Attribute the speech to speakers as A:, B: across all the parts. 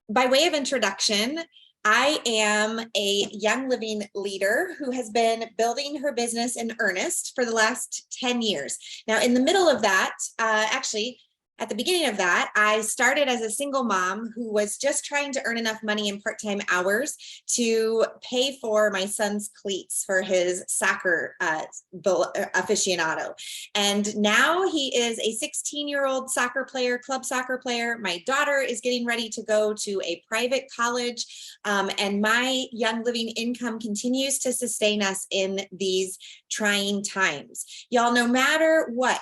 A: By way of introduction, I am a Young Living leader who has been building her business in earnest for the last 10 years. Now, in the middle of that, actually, at the beginning of that, I started as a single mom who was just trying to earn enough money in part-time hours to pay for my son's cleats for his soccer aficionado. And now he is a 16-year-old soccer player, club soccer player. My daughter is getting ready to go to a private college, and my Young Living income continues to sustain us in these trying times. Y'all, no matter what,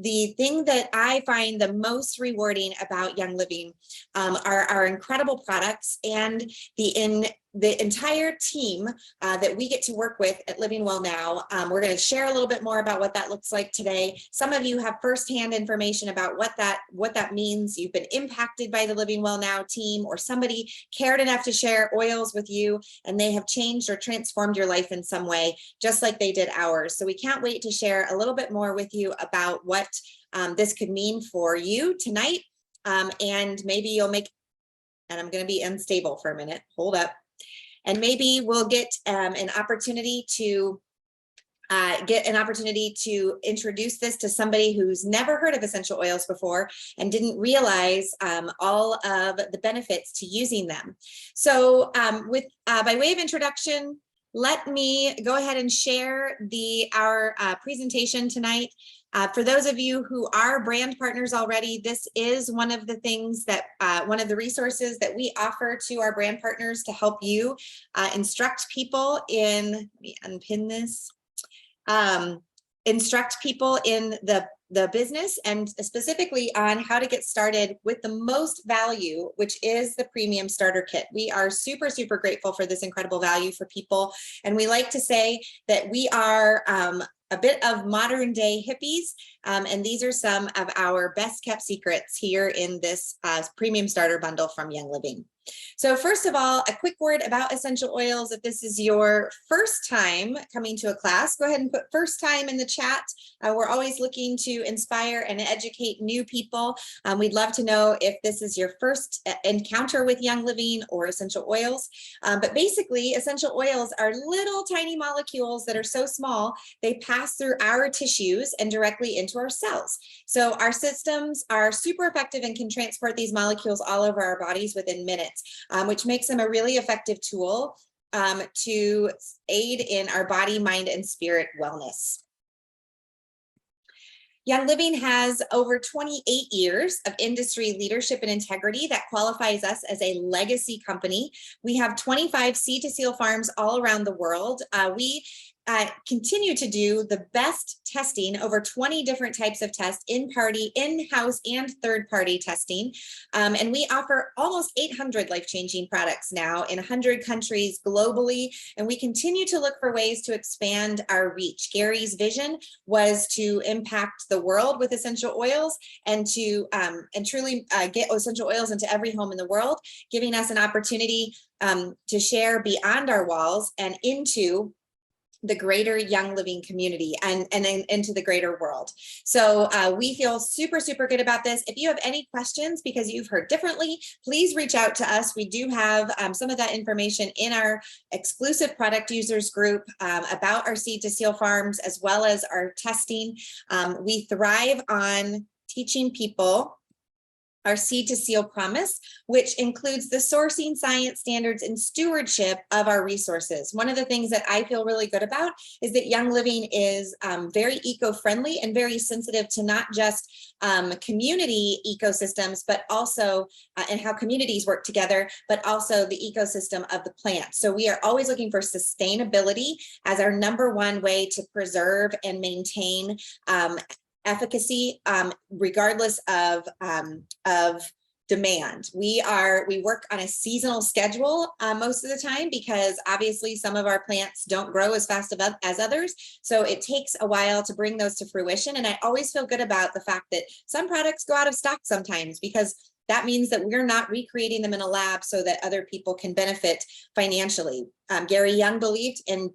A: the thing that I find the most rewarding about Young Living are our incredible products and the entire team that we get to work with at Living Well Now. We're going to share a little bit more about what that looks like today. Some of you have firsthand information about what that means. You've been impacted by the Living Well Now team, or somebody cared enough to share oils with you, and they have changed or transformed your life in some way, just like they did ours. So we can't wait to share a little bit more with you about what this could mean for you tonight. And maybe you'll make, and I'm going to be unstable for a minute. Hold up. And maybe we'll get an opportunity to introduce this to somebody who's never heard of essential oils before and didn't realize all of the benefits to using them. So by way of introduction, let me go ahead and share our presentation tonight. For those of you who are brand partners already, this is one of the things that, one of the resources that we offer to our brand partners to help you instruct people in, let me unpin this, instruct people in the business, and specifically on how to get started with the most value, which is the premium starter kit. We are super, super grateful for this incredible value for people. And we like to say that we are a bit of modern day hippies. And these are some of our best kept secrets here in this premium starter bundle from Young Living. So first of all, a quick word about essential oils. If this is your first time coming to a class, go ahead and put first time in the chat. We're always looking to inspire and educate new people. We'd love to know if this is your first encounter with Young Living or essential oils. But basically, essential oils are little tiny molecules that are so small, they pass through our tissues and directly into our cells. So our systems are super effective and can transport these molecules all over our bodies within minutes. Which makes them a really effective tool to aid in our body, mind, and spirit wellness. Young Living has over 28 years of industry leadership and integrity that qualifies us as a legacy company. We have 25 seed to seal farms all around the world. We continue to do the best testing, over 20 different types of tests, in-house and third-party testing. And we offer almost 800 life-changing products now in 100 countries globally. And we continue to look for ways to expand our reach. Gary's vision was to impact the world with essential oils and to truly get essential oils into every home in the world, giving us an opportunity to share beyond our walls and into the greater Young Living community and into the greater world. So we feel super, super good about this. If you have any questions because you've heard differently, please reach out to us. We do have some of that information in our exclusive product users group about our seed to seal farms, as well as our testing. We thrive on teaching people our seed to seal promise, which includes the sourcing, science, standards, and stewardship of our resources. One of the things that I feel really good about is that Young Living is very eco-friendly and very sensitive to not just community ecosystems, but also and how communities work together, but also the ecosystem of the plant. So we are always looking for sustainability as our #1 way to preserve and maintain efficacy, regardless of demand. We work on a seasonal schedule most of the time, because obviously some of our plants don't grow as fast as others. So it takes a while to bring those to fruition. And I always feel good about the fact that some products go out of stock sometimes, because that means that we're not recreating them in a lab so that other people can benefit financially. Gary Young believed in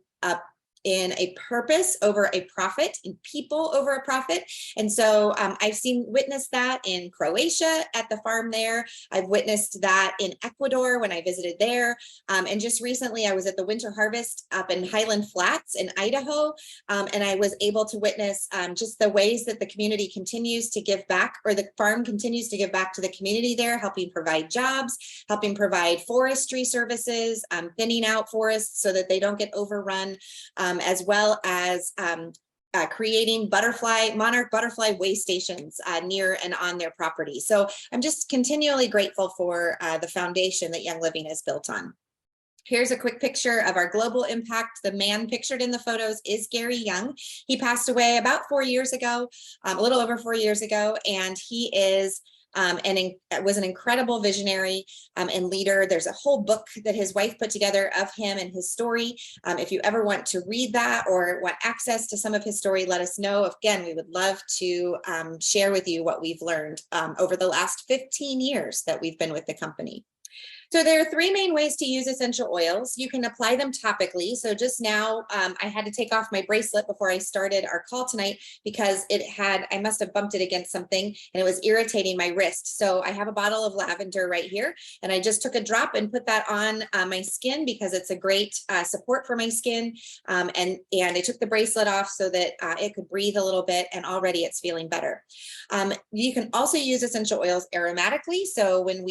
A: in a purpose over a profit, in people over a profit. And so I've witnessed that in Croatia at the farm there. I've witnessed that in Ecuador when I visited there. And just recently I was at the winter harvest up in Highland Flats in Idaho. And I was able to witness just the ways that the community continues to give back, or the farm continues to give back to the community there, helping provide jobs, helping provide forestry services, thinning out forests so that they don't get overrun, as well as creating monarch butterfly way stations near and on their property. So I'm just continually grateful for the foundation that Young Living is built on. Here's a quick picture of our global impact. The man pictured in the photos is Gary Young. He passed away about 4 years ago, a little over 4 years ago, and he is was an incredible visionary and leader. There's a whole book that his wife put together of him and his story. If you ever want to read that or want access to some of his story, let us know. Again, we would love to share with you what we've learned over the last 15 years that we've been with the company. So there are 3 main ways to use essential oils. You can apply them topically. So just now I had to take off my bracelet before I started our call tonight because I must have bumped it against something and it was irritating my wrist. So I have a bottle of lavender right here, and I just took a drop and put that on my skin because it's a great support for my skin. And I took the bracelet off so that it could breathe a little bit, and already it's feeling better. You can also use essential oils aromatically. So when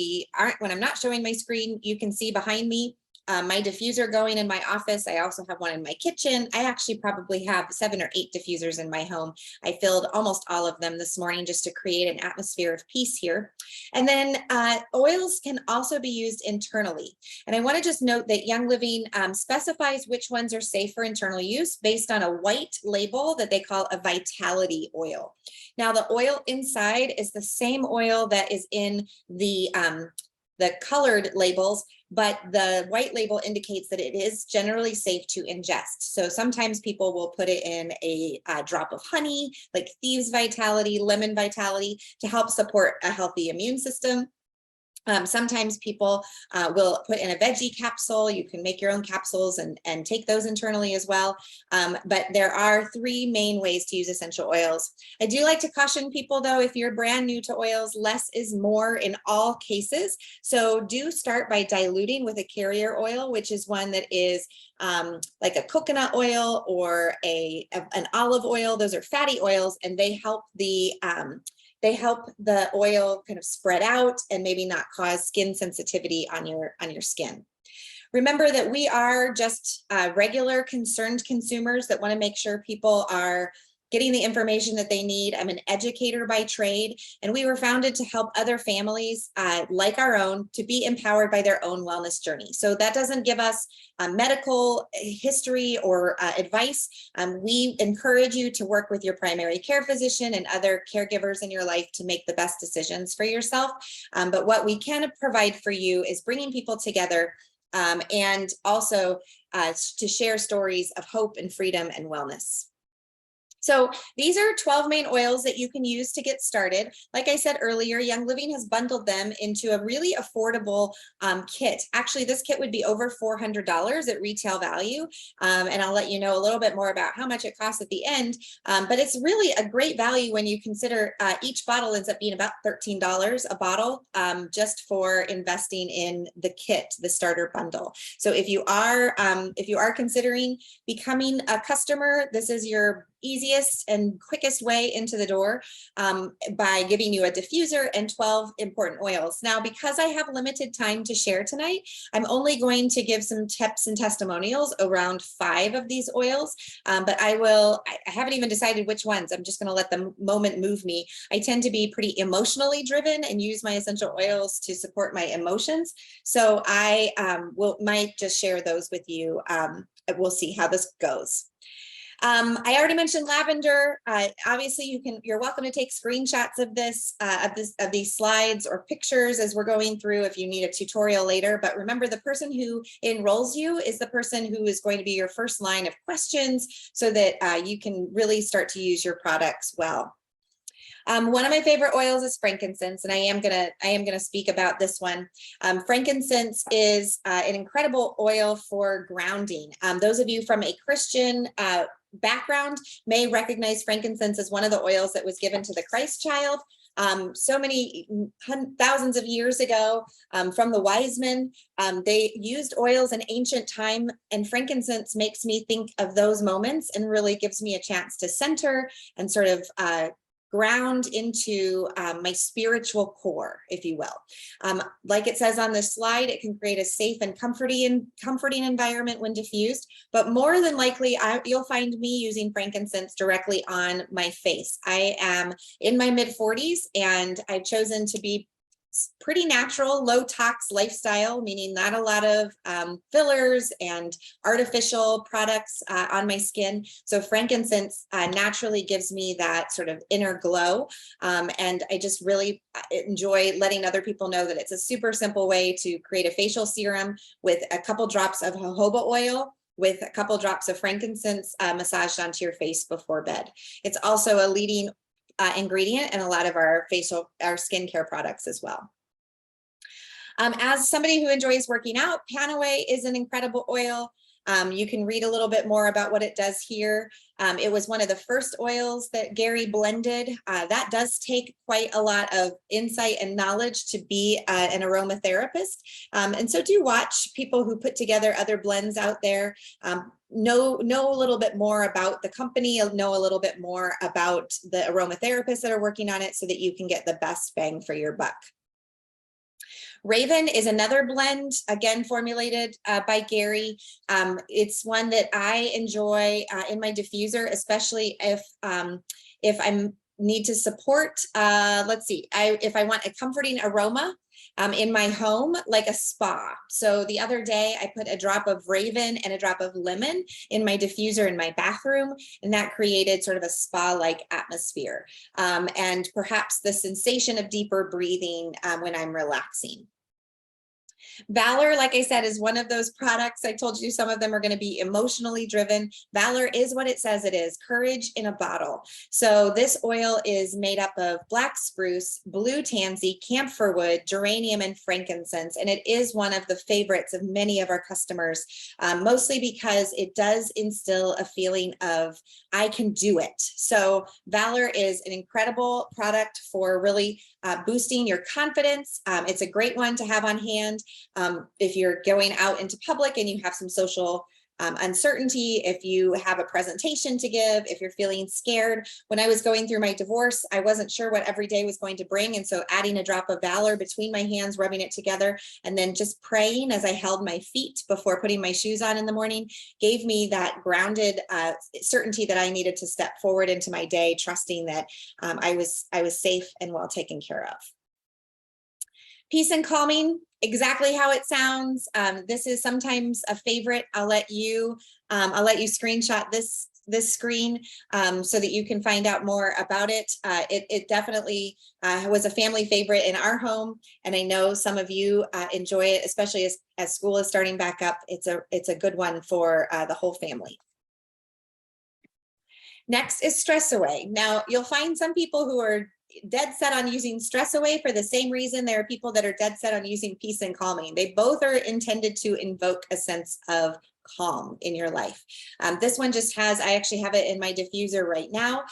A: I'm not showing my screen, you can see behind me my diffuser going in my office. I also have one in my kitchen. I actually probably have 7 or 8 diffusers in my home. I filled almost all of them this morning just to create an atmosphere of peace here. And then oils can also be used internally. And I want to just note that Young Living specifies which ones are safe for internal use based on a white label that they call a vitality oil. Now, the oil inside is the same oil that is in the colored labels, but the white label indicates that it is generally safe to ingest. So sometimes people will put it in a drop of honey, like Thieves Vitality, Lemon Vitality, to help support a healthy immune system. Sometimes people will put in a veggie capsule. You can make your own capsules and take those internally as well. But there are 3 main ways to use essential oils. I do like to caution people though, if you're brand new to oils, less is more in all cases. So do start by diluting with a carrier oil, which is one that is like a coconut oil or an olive oil. Those are fatty oils, and they help the oil kind of spread out and maybe not cause skin sensitivity on your skin. Remember that we are just regular concerned consumers that want to make sure people are getting the information that they need. I'm an educator by trade, and we were founded to help other families like our own to be empowered by their own wellness journey. So that doesn't give us medical history or advice. We encourage you to work with your primary care physician and other caregivers in your life to make the best decisions for yourself. But what we can provide for you is bringing people together and also to share stories of hope and freedom and wellness. So these are 12 main oils that you can use to get started. Like I said earlier, Young Living has bundled them into a really affordable kit. Actually, this kit would be over $400 at retail value. And I'll let you know a little bit more about how much it costs at the end. But it's really a great value when you consider each bottle ends up being about $13 a bottle just for investing in the kit, the starter bundle. So if you are considering becoming a customer, this is your easiest and quickest way into the door by giving you a diffuser and 12 important oils. Now, because I have limited time to share tonight, I'm only going to give some tips and testimonials around 5 of these oils, but I haven't even decided which ones. I'm just going to let the moment move me. I tend to be pretty emotionally driven and use my essential oils to support my emotions. So I might just share those with you. We'll see how this goes. I already mentioned lavender. Obviously, you're welcome to take screenshots of these slides or pictures as we're going through if you need a tutorial later. But remember, the person who enrolls you is the person who is going to be your first line of questions so that you can really start to use your products well. One of my favorite oils is frankincense, and I am gonna speak about this one. Frankincense is an incredible oil for grounding. Those of you from a Christian background may recognize frankincense as one of the oils that was given to the Christ child so many thousands of years ago from the wise men. They used oils in ancient time, and frankincense makes me think of those moments and really gives me a chance to center and sort of ground into my spiritual core, if you will. Like it says on this slide, it can create a safe and comforting environment when diffused, but more than likely, you'll find me using frankincense directly on my face. I am in my mid-40s, and I've chosen to be pretty natural, low tox lifestyle, meaning not a lot of fillers and artificial products on my skin. So frankincense naturally gives me that sort of inner glow. And I just really enjoy letting other people know that it's a super simple way to create a facial serum with a couple drops of jojoba oil with a couple drops of frankincense massaged onto your face before bed. It's also a leading ingredient in a lot of our skincare products as well. As somebody who enjoys working out, Panaway is an incredible oil. You can read a little bit more about what it does here. It was one of the first oils that Gary blended. That does take quite a lot of insight and knowledge to be an aromatherapist. And so do watch people who put together other blends out there. Know a little bit more about the company, know a little bit more about the aromatherapists that are working on it so that you can get the best bang for your buck. Raven is another blend, again, formulated by Gary. It's one that I enjoy in my diffuser, especially if I need to support, if I want a comforting aroma in my home, like a spa. So the other day I put a drop of Raven and a drop of lemon in my diffuser in my bathroom, and that created sort of a spa-like atmosphere. And perhaps the sensation of deeper breathing when I'm relaxing. Valor, like I said, is one of those products. I told you some of them are going to be emotionally driven. Valor is what it says it is, courage in a bottle. So this oil is made up of black spruce, blue tansy, camphor wood, geranium, and frankincense. And it is one of the favorites of many of our customers, mostly because it does instill a feeling of, I can do it. So Valor is an incredible product for really boosting your confidence. It's a great one to have on hand. If you're going out into public and you have some social uncertainty, if you have a presentation to give, if you're feeling scared. When I was going through my divorce, I wasn't sure what every day was going to bring. And so adding a drop of Valor between my hands, rubbing it together, and then just praying as I held my feet before putting my shoes on in the morning gave me that grounded certainty that I needed to step forward into my day, trusting that I was safe and well taken care of. Peace and calming, exactly how it sounds. This is sometimes a favorite. I'll let you screenshot this screen so that you can find out more about it. It definitely was a family favorite in our home, and I know some of you enjoy it, especially as school is starting back up. It's a good one for the whole family. Next is Stress Away. Now, you'll find some people who are dead set on using Stress Away for the same reason there are people that are dead set on using Peace and Calming. They both are intended to invoke a sense of calm in your life. This one just has, I actually have it in my diffuser right now,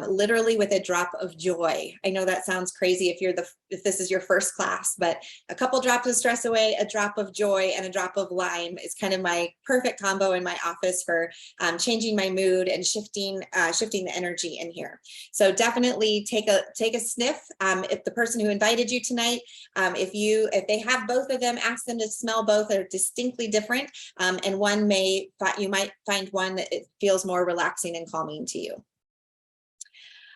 A: literally with a drop of joy. I know that sounds crazy if this is your first class, but a couple drops of Stress Away, a drop of joy, and a drop of lime is kind of my perfect combo in my office for changing my mood and shifting the energy in here. So definitely take a sniff. If the person who invited you tonight, if they have both of them, ask them to smell both. They're distinctly different, and you might find one that it feels more relaxing and calming to you.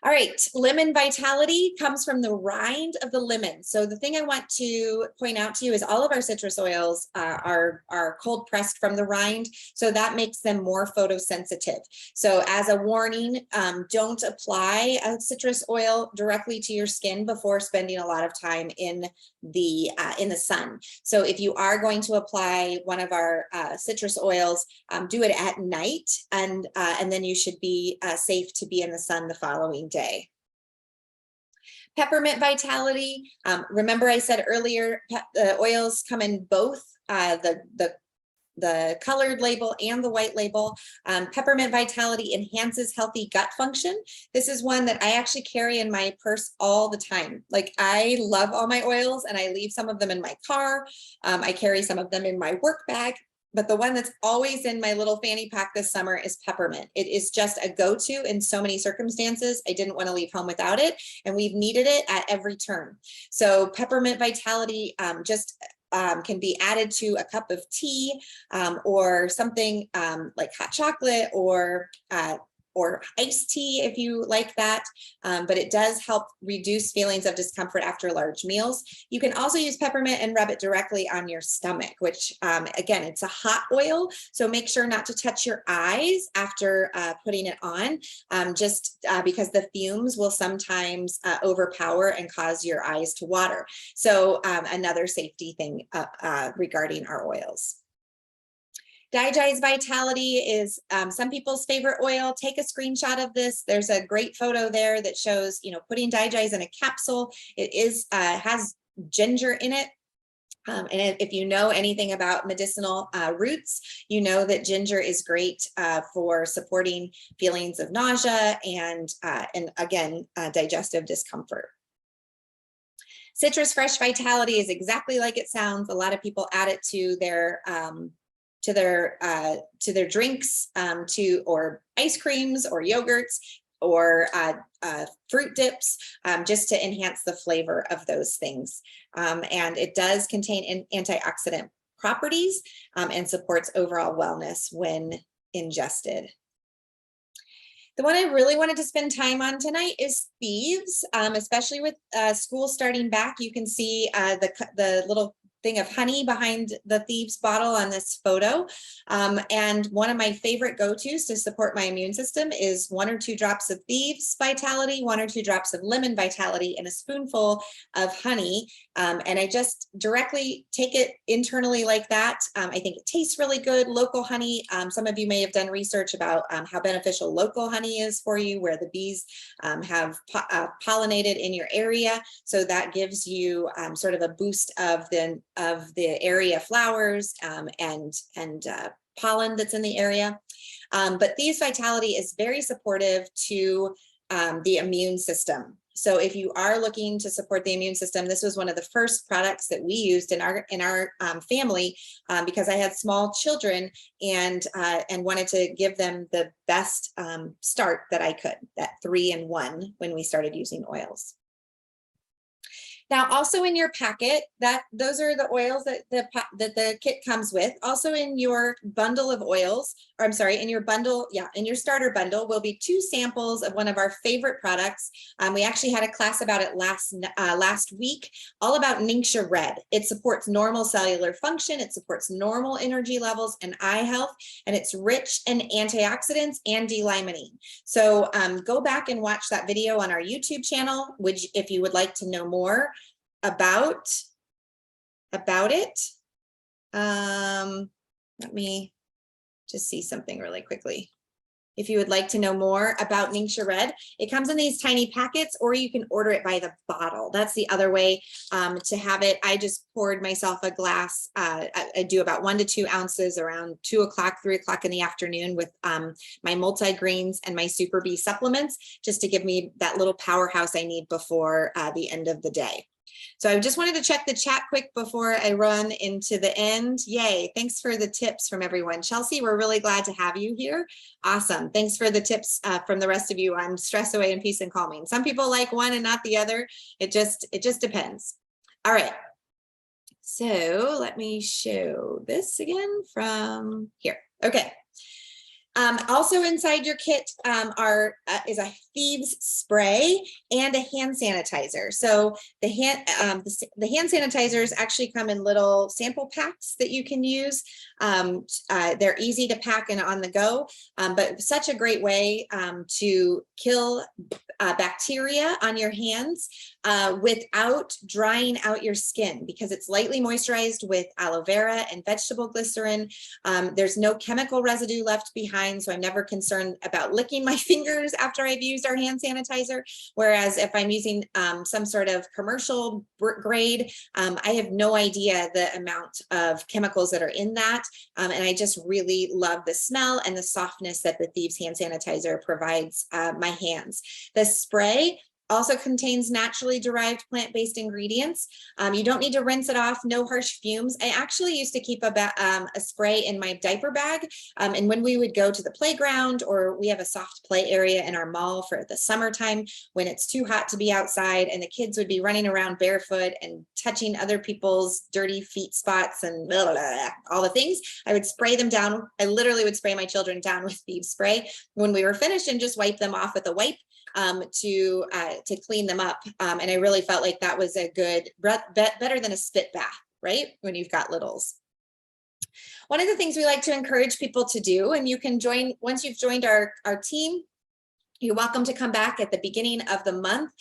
A: All right, lemon vitality comes from the rind of the lemon. So the thing I want to point out to you is all of our citrus oils are cold pressed from the rind, so that makes them more photosensitive. So as a warning, don't apply a citrus oil directly to your skin before spending a lot of time in the sun. So if you are going to apply one of our citrus oils, do it at night, and then you should be safe to be in the sun the following day. Peppermint Vitality. Remember I said earlier, the oils come in both the colored label and the white label. Peppermint Vitality enhances healthy gut function. This is one that I actually carry in my purse all the time. Like, I love all my oils and I leave some of them in my car. I carry some of them in my work bag. But the one that's always in my little fanny pack this summer is peppermint. It is just a go-to in so many circumstances. I didn't want to leave home without it, and we've needed it at every turn. So Peppermint Vitality can be added to a cup of tea or something like hot chocolate or iced tea if you like that, but it does help reduce feelings of discomfort after large meals. You can also use peppermint and rub it directly on your stomach, which again, it's a hot oil, so make sure not to touch your eyes after putting it on, because the fumes will sometimes overpower and cause your eyes to water. So another safety thing regarding our oils. Digi Vitality is some people's favorite oil. Take a screenshot of this. There's a great photo there that shows, putting Digi in a capsule. It has ginger in it. And if you know anything about medicinal roots, you know that ginger is great for supporting feelings of nausea and again, digestive discomfort. Citrus Fresh Vitality is exactly like it sounds. A lot of people add it to their drinks, or ice creams or yogurts or fruit dips, just to enhance the flavor of those things. And it does contain antioxidant properties and supports overall wellness when ingested. The one I really wanted to spend time on tonight is Thieves, especially with school starting back. You can see the little thing of honey behind the Thieves bottle on this photo. And one of my favorite go-tos to support my immune system is 1 or 2 drops of Thieves Vitality, 1 or 2 drops of lemon Vitality, and a spoonful of honey. And I just directly take it internally like that. I think it tastes really good. Local honey, some of you may have done research about how beneficial local honey is for you, where the bees have pollinated in your area. So that gives you sort of a boost of the area flowers and pollen that's in the area. But Thieves Vitality is very supportive to the immune system. So if you are looking to support the immune system, this was one of the first products that we used in our family because I had small children and wanted to give them the best start that I could, that 3-in-1 when we started using oils. Now, also in your packet, those are the oils that the kit comes with. Also in your bundle of oils, or I'm sorry, in your bundle, in your starter bundle will be 2 samples of one of our favorite products. We actually had a class about it last week, all about Ningxia Red. It supports normal cellular function, it supports normal energy levels and eye health, and it's rich in antioxidants and D-limonene. So go back and watch that video on our YouTube channel, which if you would like to know more about it. Let me just see something really quickly. If you would like to know more about Ningxia Red, it comes in these tiny packets, or you can order it by the bottle. That's the other way to have it. I just poured myself a glass. I do about 1 to 2 ounces around 2 o'clock, 3 o'clock in the afternoon with my multi-greens and my Super B supplements, just to give me that little powerhouse I need before the end of the day. So I just wanted to check the chat quick before I run into the end. Yay, thanks for the tips from everyone. Chelsea, we're really glad to have you here. Awesome, thanks for the tips from the rest of you on stress away and peace and calming. Some people like one and not the other. It just depends. All right, so let me show this again from here. Okay. Also inside your kit is a Thieves spray and a hand sanitizer. So the hand sanitizers actually come in little sample packs that you can use. They're easy to pack and on the go, but such a great way to kill bacteria on your hands without drying out your skin, because it's lightly moisturized with aloe vera and vegetable glycerin. There's no chemical residue left behind. mine, so I'm never concerned about licking my fingers after I've used our hand sanitizer. Whereas if I'm using some sort of commercial grade, I have no idea the amount of chemicals that are in that. And I just really love the smell and the softness that the Thieves hand sanitizer provides my hands. The spray also contains naturally derived plant-based ingredients. You don't need to rinse it off, no harsh fumes. I actually used to keep a spray in my diaper bag. And when we would go to the playground, or we have a soft play area in our mall for the summertime when it's too hot to be outside and the kids would be running around barefoot and touching other people's dirty feet spots and blah, blah, blah, all the things, I would spray them down. I literally would spray my children down with Thieves spray when we were finished and just wipe them off with a wipe. To clean them up. And I really felt like that was a good, better than a spit bath, right? When you've got littles. One of the things we like to encourage people to do, and you can join, once you've joined our team, you're welcome to come back at the beginning of the month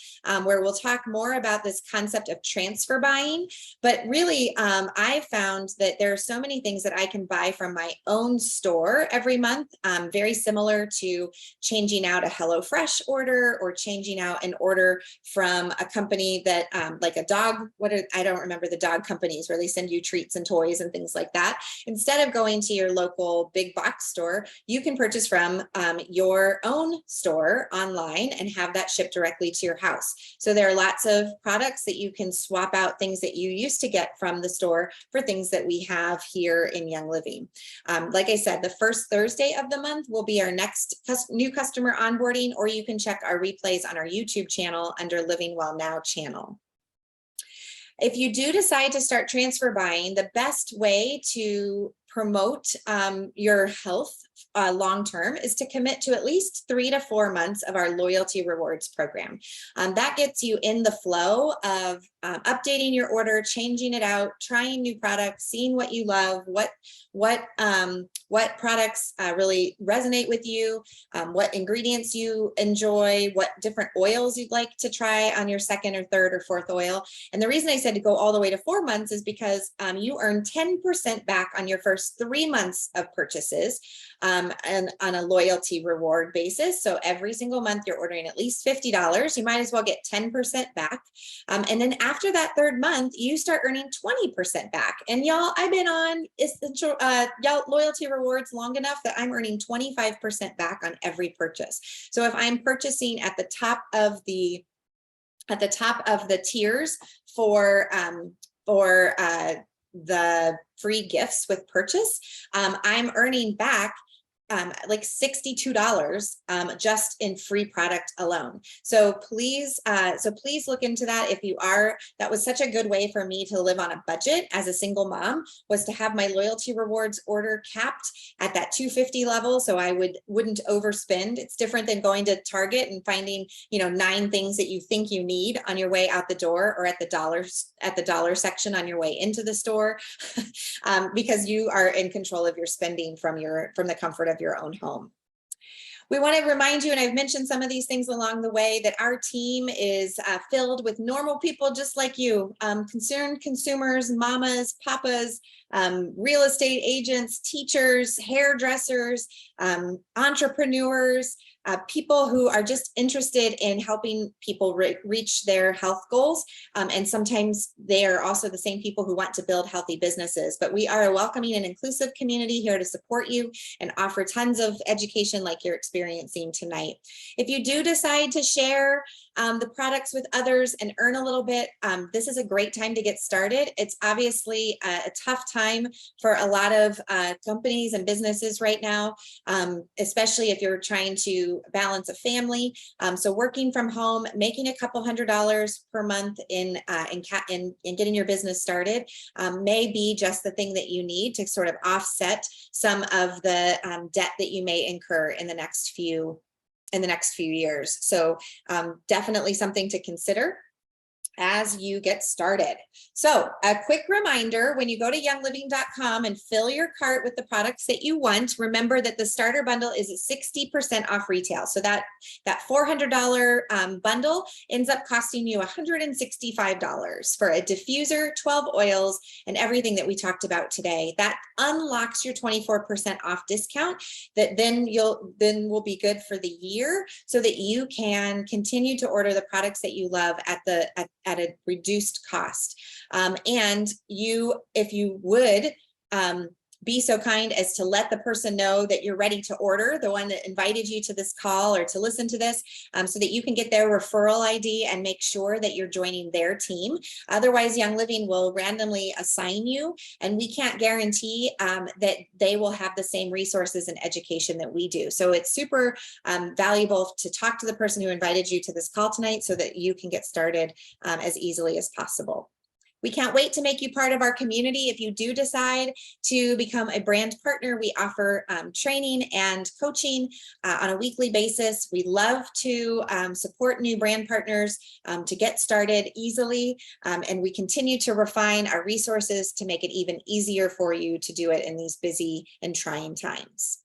A: where we'll talk more about this concept of transfer buying. But really, I found that there are so many things that I can buy from my own store every month, very similar to changing out a HelloFresh order or changing out an order from a company that like a dog, I don't remember the dog companies where they send you treats and toys and things like that. Instead of going to your local big box store, you can purchase from your own store online and have that shipped directly to your house. So there are lots of products that you can swap out, things that you used to get from the store for things that we have here in Young Living. Like I said, the first Thursday of the month will be our next new customer onboarding, or you can check our replays on our YouTube channel under Living Well Now channel. If you do decide to start transfer buying, the best way to promote your health long-term is to commit to at least 3 to 4 months of our loyalty rewards program. That gets you in the flow of updating your order, changing it out, trying new products, seeing what you love, what products really resonate with you, what ingredients you enjoy, what different oils you'd like to try on your second or third or fourth oil. And the reason I said to go all the way to 4 months is because you earn 10% back on your first 3 months of purchases and on a loyalty reward basis. So every single month you're ordering at least $50, you might as well get 10% back. And then after that third month, you start earning 20% back. And y'all, I've been on y'all loyalty rewards long enough that I'm earning 25% back on every purchase. So if I'm purchasing at the top of the tiers for the free gifts with purchase, I'm earning back like $62 just in free product alone. So please look into that. If you are, that was such a good way for me to live on a budget as a single mom, was to have my loyalty rewards order capped at that $250 level. So I wouldn't overspend. It's different than going to Target and finding, 9 things that you think you need on your way out the door, or at the dollar section on your way into the store, because you are in control of your spending from the comfort of your own home. We want to remind you, and I've mentioned some of these things along the way, that our team is filled with normal people just like you, concerned consumers, mamas, papas, real estate agents, teachers, hairdressers, entrepreneurs, people who are just interested in helping people reach their health goals. And sometimes they are also the same people who want to build healthy businesses. But we are a welcoming and inclusive community here to support you and offer tons of education like you're experiencing tonight. If you do decide to share the products with others and earn a little bit, this is a great time to get started. It's obviously a tough time for a lot of companies and businesses right now, especially if you're trying to balance a family. So working from home, making a couple $100s per month in getting your business started may be just the thing that you need to sort of offset some of the debt that you may incur in the next few years. So definitely something to consider. as you get started. So a quick reminder, when you go to youngliving.com and fill your cart with the products that you want, remember that the starter bundle is at 60% off retail. So that $400 bundle ends up costing you $165 for a diffuser, 12 oils, and everything that we talked about today. That unlocks your 24% off discount that then will be good for the year, so that you can continue to order the products that you love at a reduced cost. And if you would be so kind as to let the person know that you're ready to order, the one that invited you to this call or to listen to this, so that you can get their referral ID and make sure that you're joining their team. Otherwise, Young Living will randomly assign you, and we can't guarantee that they will have the same resources and education that we do. So it's super valuable to talk to the person who invited you to this call tonight, so that you can get started as easily as possible. We can't wait to make you part of our community. If you do decide to become a brand partner, we offer training and coaching on a weekly basis. We love to support new brand partners to get started easily, and we continue to refine our resources to make it even easier for you to do it in these busy and trying times.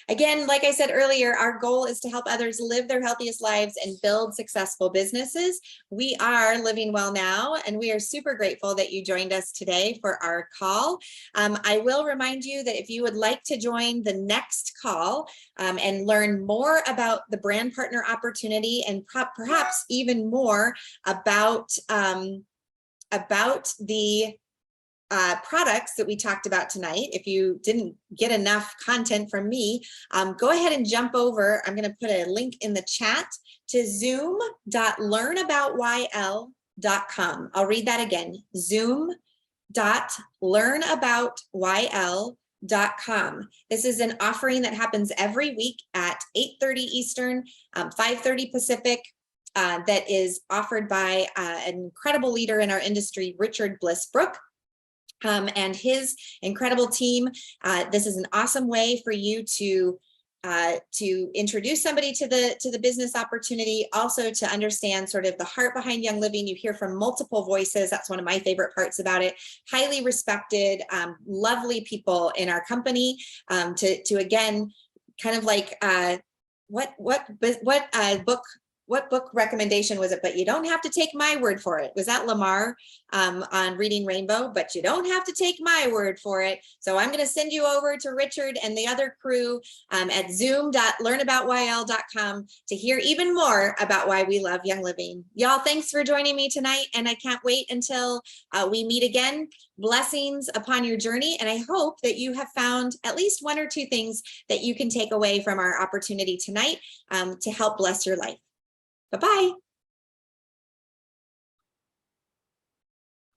A: Again, like I said earlier, our goal is to help others live their healthiest lives and build successful businesses. We are Living Well Now, and we are super grateful that you joined us today for our call. I will remind you that if you would like to join the next call and learn more about the brand partner opportunity, and perhaps even more about the products that we talked about tonight, if you didn't get enough content from me, go ahead and jump over. I'm going to put a link in the chat to zoom.learnaboutyl.com. I'll read that again, zoom.learnaboutyl.com. This is an offering that happens every week at 8:30 Eastern, 5:30 Pacific. That is offered by an incredible leader in our industry, Richard Bliss-Brook. And his incredible team. This is an awesome way for you to introduce somebody to the business opportunity, also to understand sort of the heart behind Young Living. You hear from multiple voices. That's one of my favorite parts about it. Highly respected, lovely people in our company. To again, kind of like what book recommendation was it? But you don't have to take my word for it. Was that Lamar on Reading Rainbow? But you don't have to take my word for it. So I'm going to send you over to Richard and the other crew at zoom.learnaboutyl.com to hear even more about why we love Young Living. Y'all, thanks for joining me tonight, and I can't wait until we meet again. Blessings upon your journey, and I hope that you have found at least one or two things that you can take away from our opportunity tonight to help bless your life. Bye-bye.